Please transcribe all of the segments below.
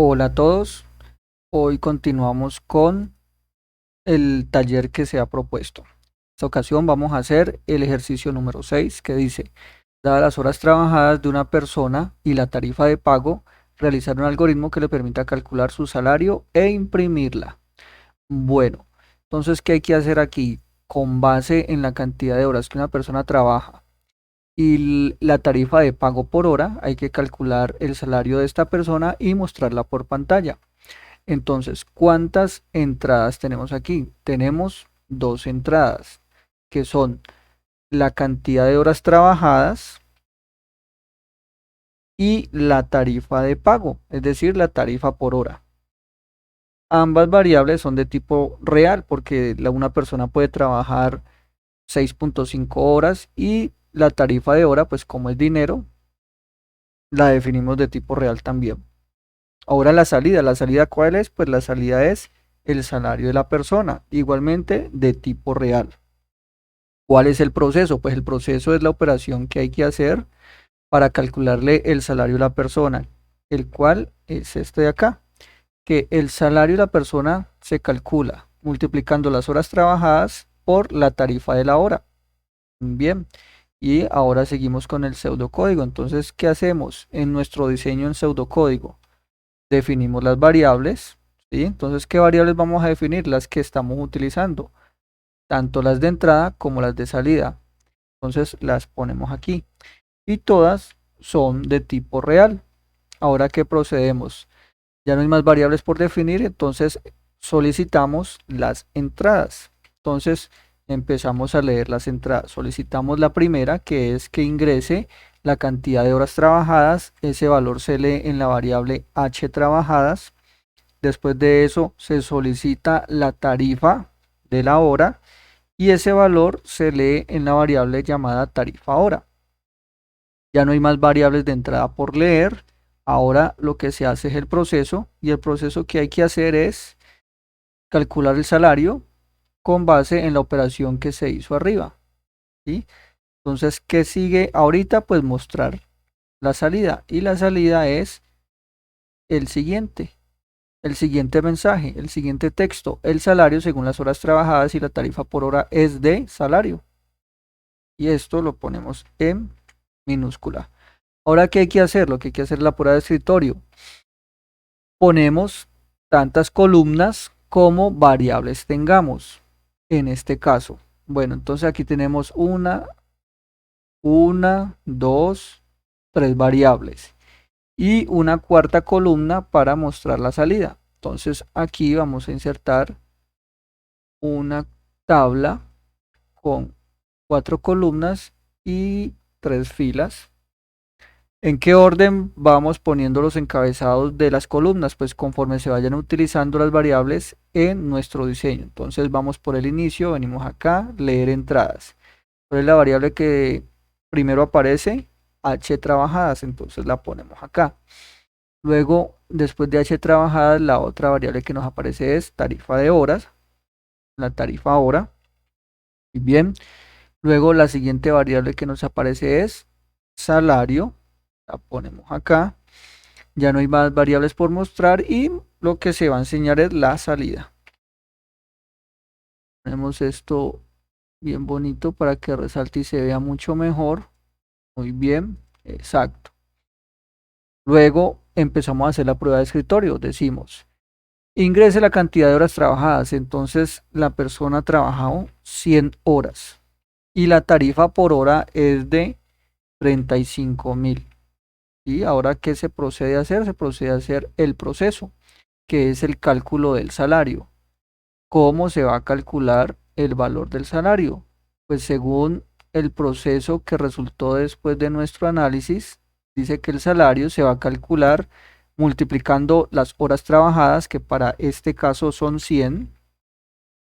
Hola a todos, hoy continuamos con el taller que se ha propuesto. En esta ocasión vamos a hacer el ejercicio número 6 que dice, dadas las horas trabajadas de una persona y la tarifa de pago, realizar un algoritmo que le permita calcular su salario e imprimirla. Bueno, entonces, ¿qué hay que hacer aquí? Con base en la cantidad de horas que una persona trabaja y la tarifa de pago por hora, hay que calcular el salario de esta persona y mostrarla por pantalla. Entonces, ¿cuántas entradas tenemos aquí? Tenemos dos entradas, que son la cantidad de horas trabajadas y la tarifa de pago, es decir, la tarifa por hora. Ambas variables son de tipo real, porque una persona puede trabajar 6.5 horas y la tarifa de hora, pues como es dinero, la definimos de tipo real también. Ahora ¿la salida cuál es? Pues la salida es el salario de la persona, igualmente de tipo real. ¿Cuál es el proceso? Pues el proceso es la operación que hay que hacer para calcularle el salario a la persona, el cual es este de acá, que el salario de la persona se calcula multiplicando las horas trabajadas por la tarifa de la hora. Bien, y ahora seguimos con el pseudocódigo. Entonces, ¿qué hacemos en nuestro diseño en pseudocódigo? Definimos las variables, ¿sí? Entonces, ¿qué variables vamos a definir? Las que estamos utilizando, tanto las de entrada como las de salida. Entonces las ponemos aquí y todas son de tipo real. Ahora que procedemos, ya no hay más variables por definir, entonces solicitamos las entradas. Entonces empezamos a leer las entradas. Solicitamos la primera, que es que ingrese la cantidad de horas trabajadas. Ese valor se lee en la variable h trabajadas. Después de eso se solicita la tarifa de la hora y ese valor se lee en la variable llamada tarifa hora. Ya no hay más variables de entrada por leer. Ahora lo que se hace es el proceso, y el proceso que hay que hacer es calcular el salario con base en la operación que se hizo arriba, ¿sí? Entonces, ¿qué sigue ahorita? Pues mostrar la salida, y la salida es el siguiente. El siguiente mensaje, el siguiente texto: el salario según las horas trabajadas y la tarifa por hora es de salario. Y esto lo ponemos en minúscula. Ahora, ¿qué hay que hacer? Lo que hay que hacer es la prueba de escritorio. Ponemos tantas columnas como variables tengamos. En este caso, bueno, entonces aquí tenemos dos, tres variables y una cuarta columna para mostrar la salida. Entonces aquí vamos a insertar una tabla con cuatro columnas y tres filas. ¿En qué orden vamos poniendo los encabezados de las columnas? Pues conforme se vayan utilizando las variables en nuestro diseño. Entonces vamos por el inicio, venimos acá, leer entradas. ¿Cuál es la variable que primero aparece? H trabajadas, entonces la ponemos acá. Luego, después de H trabajadas, la otra variable que nos aparece es tarifa de horas, la tarifa hora. Y bien, luego la siguiente variable que nos aparece es salario, la ponemos acá. Ya no hay más variables por mostrar y lo que se va a enseñar es la salida. Ponemos esto bien bonito para que resalte y se vea mucho mejor. Muy bien, exacto. Luego empezamos a hacer la prueba de escritorio. Decimos, ingrese la cantidad de horas trabajadas. Entonces la persona ha trabajado 100 horas y la tarifa por hora es de 35.000. Y ahora, ¿qué se procede a hacer? Se procede a hacer el proceso, que es el cálculo del salario. ¿Cómo se va a calcular el valor del salario? Pues según el proceso que resultó después de nuestro análisis, dice que el salario se va a calcular multiplicando las horas trabajadas, que para este caso son 100,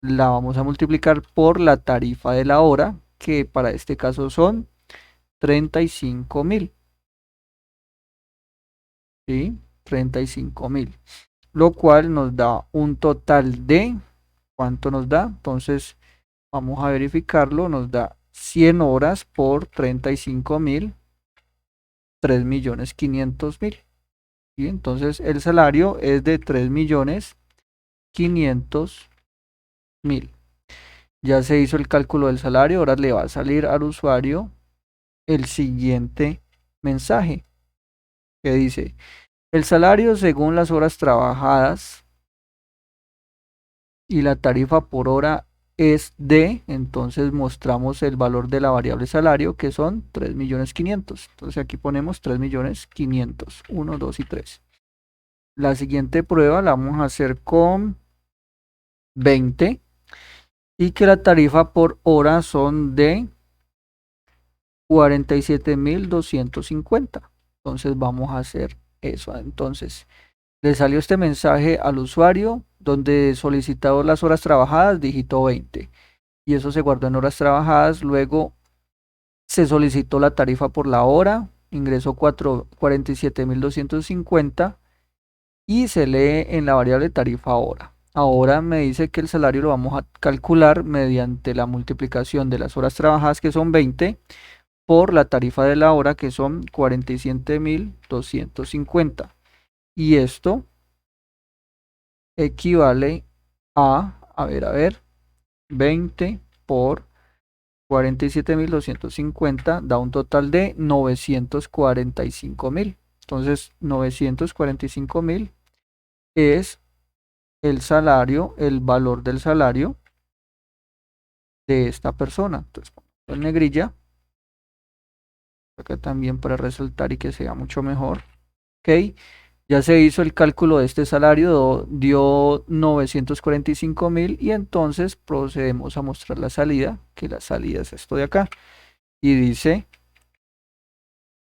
la vamos a multiplicar por la tarifa de la hora, que para este caso son 35.000, ¿sí? 35.000, lo cual nos da un total de, ¿cuánto nos da? Entonces, vamos a verificarlo, nos da 100 horas por 35.000, 3.500.000. Y entonces el salario es de 3.500.000. Ya se hizo el cálculo del salario, ahora le va a salir al usuario el siguiente mensaje que dice: el salario según las horas trabajadas y la tarifa por hora es de, entonces mostramos el valor de la variable salario, que son 3.500.000. Entonces aquí ponemos 3.500.000, 1, 2 y 3. La siguiente prueba la vamos a hacer con 20 y que la tarifa por hora son de 47.250. Entonces vamos a hacer eso. Entonces le salió este mensaje al usuario donde solicitado las horas trabajadas, digitó 20 y eso se guardó en horas trabajadas. Luego se solicitó la tarifa por la hora, ingresó 47.250 y se lee en la variable tarifa hora. Ahora me dice que el salario lo vamos a calcular mediante la multiplicación de las horas trabajadas, que son 20, por la tarifa de la hora, que son 47.250. Y esto equivale a ver, 20 por 47.250 da un total de 945.000. Entonces, 945.000 es el salario, el valor del salario de esta persona. Entonces, en negrilla, acá también para resaltar y que sea mucho mejor. Ok, ya se hizo el cálculo de este salario, dio 945.000 y entonces procedemos a mostrar la salida, que la salida es esto de acá. Y dice: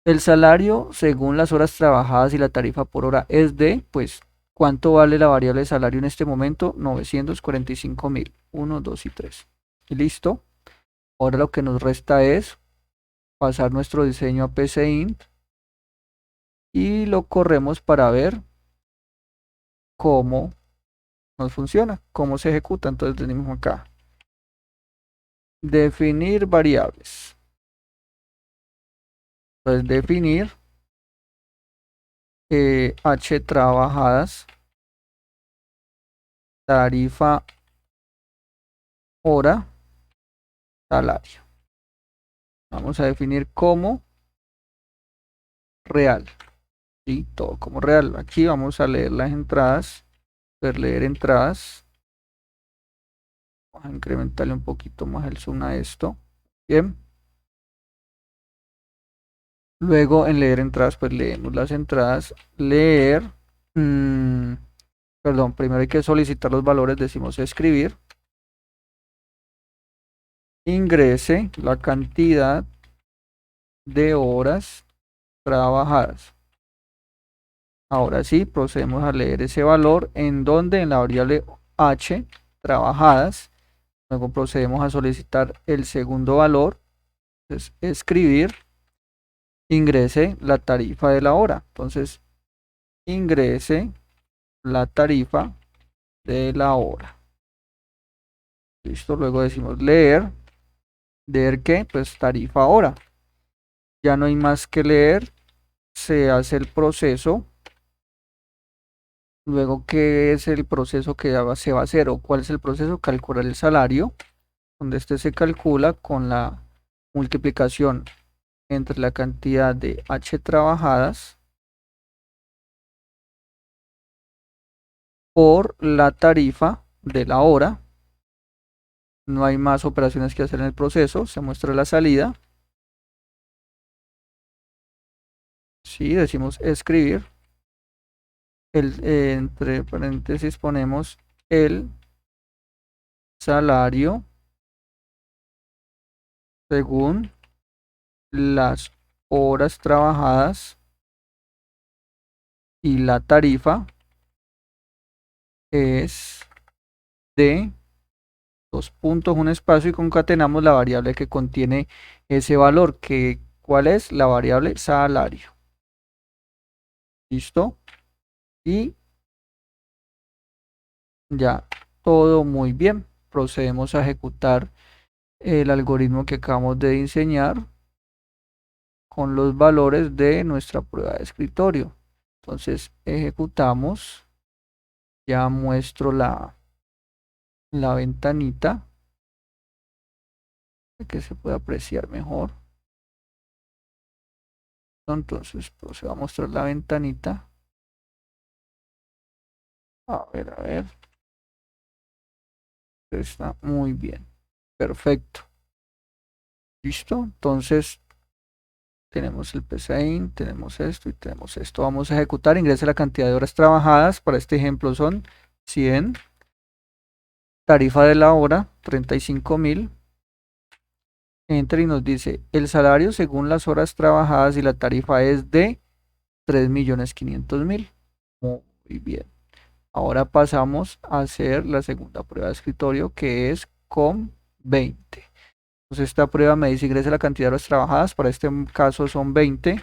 el salario según las horas trabajadas y la tarifa por hora es de, pues, ¿cuánto vale la variable de salario en este momento? 945.000. 1, 2 y 3. Y listo. Ahora lo que nos resta es pasar nuestro diseño a PCInt y lo corremos para ver cómo nos funciona, cómo se ejecuta. Entonces tenemos acá definir variables. Entonces definir H trabajadas, tarifa hora, salario. Vamos a definir como real. ¿Sí? Todo como real. Aquí vamos a leer las entradas. Leer entradas. Vamos a incrementarle un poquito más el zoom a esto. Bien. Luego en leer entradas, pues leemos las entradas. Leer. Perdón, primero hay que solicitar los valores. Decimos escribir. Ingrese la cantidad de horas trabajadas. Ahora sí, procedemos a leer ese valor en donde en la variable H trabajadas. Luego procedemos a solicitar el segundo valor. Entonces, escribir, ingrese la tarifa de la hora. Entonces, ingrese la tarifa de la hora. Listo, luego decimos leer. ¿Leer qué? Pues tarifa hora. Ya no hay más que leer. Se hace el proceso. Luego, ¿qué es el proceso que se va a hacer? ¿O cuál es el proceso? Calcular el salario, donde este se calcula con la multiplicación entre la cantidad de H trabajadas por la tarifa de la hora. No hay más operaciones que hacer en el proceso. Se muestra la salida. Si decimos escribir, entre paréntesis ponemos el salario según las horas trabajadas y la tarifa es de 2 puntos, un espacio, y concatenamos la variable que contiene ese valor, que ¿cuál es? La variable salario. ¿Listo? Y ya todo muy bien. Procedemos a ejecutar el algoritmo que acabamos de diseñar con los valores de nuestra prueba de escritorio. Entonces ejecutamos. Ya muestro la ventanita para que se pueda apreciar mejor. Entonces pues, se va a mostrar la ventanita. A ver. Está muy bien. Perfecto. Listo. Entonces tenemos el PCIN, tenemos esto y tenemos esto. Vamos a ejecutar. Ingrese la cantidad de horas trabajadas. Para este ejemplo son 100. Tarifa de la hora, 35.000. Entra y nos dice, el salario según las horas trabajadas y la tarifa es de 3.500.000. Muy bien. Ahora pasamos a hacer la segunda prueba de escritorio, que es con 20. Entonces esta prueba me dice ingrese la cantidad de horas trabajadas, para este caso son 20.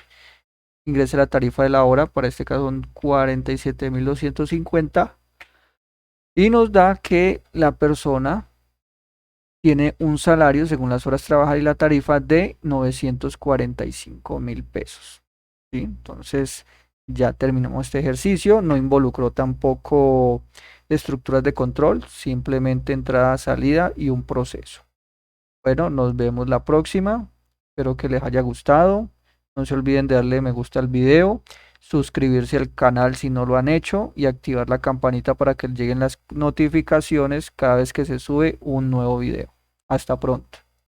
Ingrese la tarifa de la hora, para este caso son 47.250. Y nos da que la persona tiene un salario según las horas trabajadas y la tarifa de 945.000 pesos. ¿Sí? Entonces ya terminamos este ejercicio, no involucró tampoco estructuras de control, simplemente entrada, salida y un proceso. Bueno, nos vemos la próxima, espero que les haya gustado, no se olviden de darle me gusta al video, suscribirse al canal si no lo han hecho y activar la campanita para que les lleguen las notificaciones cada vez que se sube un nuevo video. Hasta pronto.